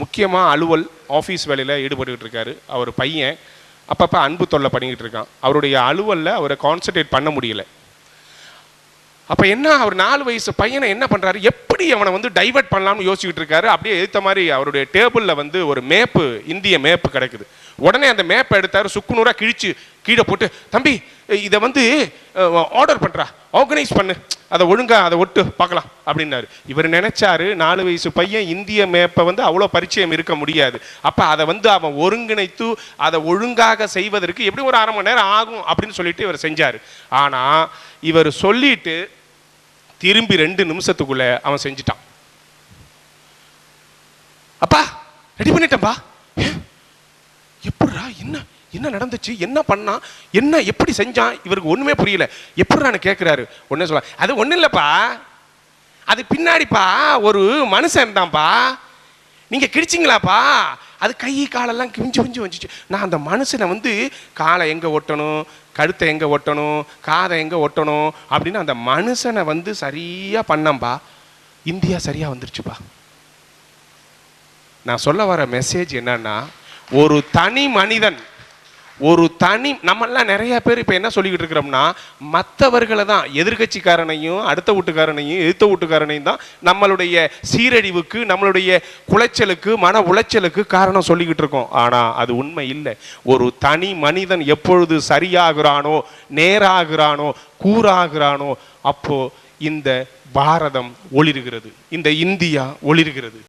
முக்கியமாக அலுவல் ஆஃபீஸ் வேலையில் ஈடுபட்டுக்கிட்டு இருக்காரு. அவர் பையன் அப்பப்போ அன்பு தொல்லை பண்ணிக்கிட்டு இருக்கான். அவருடைய அலுவலில் அவரை கான்சன்ட்ரேட் பண்ண முடியல. அப்போ என்ன, அவர் 4 வயசு பையனை என்ன பண்ணுறாரு, எப்படி அவனை வந்து டைவர்ட் பண்ணலாம்னு யோசிச்சுக்கிட்டு இருக்காரு. அப்படியே எடுத்த மாதிரி அவருடைய டேபிளில் வந்து ஒரு மேப்பு, இந்திய மேப்பு கிடக்குது. உடனே அந்த மேப்பை எடுத்தார், சுக்குநூறாக கிழிச்சு கீழே போட்டு, தம்பி இதை வந்து ஆர்டர் பண்ணுறா, ஆர்கனைஸ் பண்ணு, அதை ஒழுங்கா அதை ஒட்டு பார்க்கலாம் அப்படின்னாரு. இவர் நினைச்சாரு 4 வயசு பையன் இந்திய மேப்பை வந்து அவ்வளோ பரிச்சயம் இருக்க முடியாது. அப்போ அதை வந்து அவன் ஒருங்கிணைத்து அதை ஒழுங்காக செய்வதற்கு எப்படி ஒரு 1/2 மணி நேரம் ஆகும் அப்படின்னு சொல்லிட்டு இவர் செஞ்சார். ஆனால் இவர் சொல்லிட்டு திரும்பி 2 நிமிஷத்துக்குள்ள அவன் செஞ்சிட்டான். அப்பா ரெடி பண்ணிட்டேன்பா. எப்படிரா, என்ன என்ன நடந்துச்சு, என்ன பண்ணா, என்ன எப்படி செஞ்சான், இவருக்கு ஒண்ணுமே புரியல. எப்படிரான்னு கேட்கிறாரு. ஒன்னே சொல்ல, அது ஒன்றும் இல்லைப்பா, அது பின்னாடிப்பா ஒரு மனுஷன் இருந்தான்ப்பா, நீங்க கிழிச்சிங்களாப்பா, அது கை காலெல்லாம் கிழிஞ்சு கிழிஞ்சு வந்துச்சு. நான் அந்த மனுஷனை வந்து காலை எங்கே ஒட்டணும், கழுத்தை எங்கே ஒட்டணும், காதை எங்கே ஒட்டணும் அப்படின்னு அந்த மனுஷனை வந்து சரியாக பண்ணம்பா, இந்தியா சரியாக வந்துருச்சுப்பா. நான் சொல்ல வர மெசேஜ் என்னன்னா, ஒரு தனி மனிதன், ஒரு தனி, நம்மெல்லாம் நிறைய பேர் இப்போ என்ன சொல்லிக்கிட்டு இருக்கிறோம்னா, மற்றவர்களை தான், எதிர்கட்சிக்காரனையும் அடுத்த வீட்டுக்காரனையும் எதிர்த்த வீட்டுக்காரனையும் தான் நம்மளுடைய சீரழிவுக்கு, நம்மளுடைய குலைச்சலுக்கு, மன உளைச்சலுக்கு காரணம் சொல்லிக்கிட்டு இருக்கோம். ஆனால் அது உண்மை இல்லை. ஒரு தனி மனிதன் எப்பொழுது சரியாகிறானோ, நேராகிறானோ, கூறாகிறானோ, அப்போ இந்த பாரதம் ஒளிர்கிறது, இந்த இந்தியா ஒளிர்கிறது.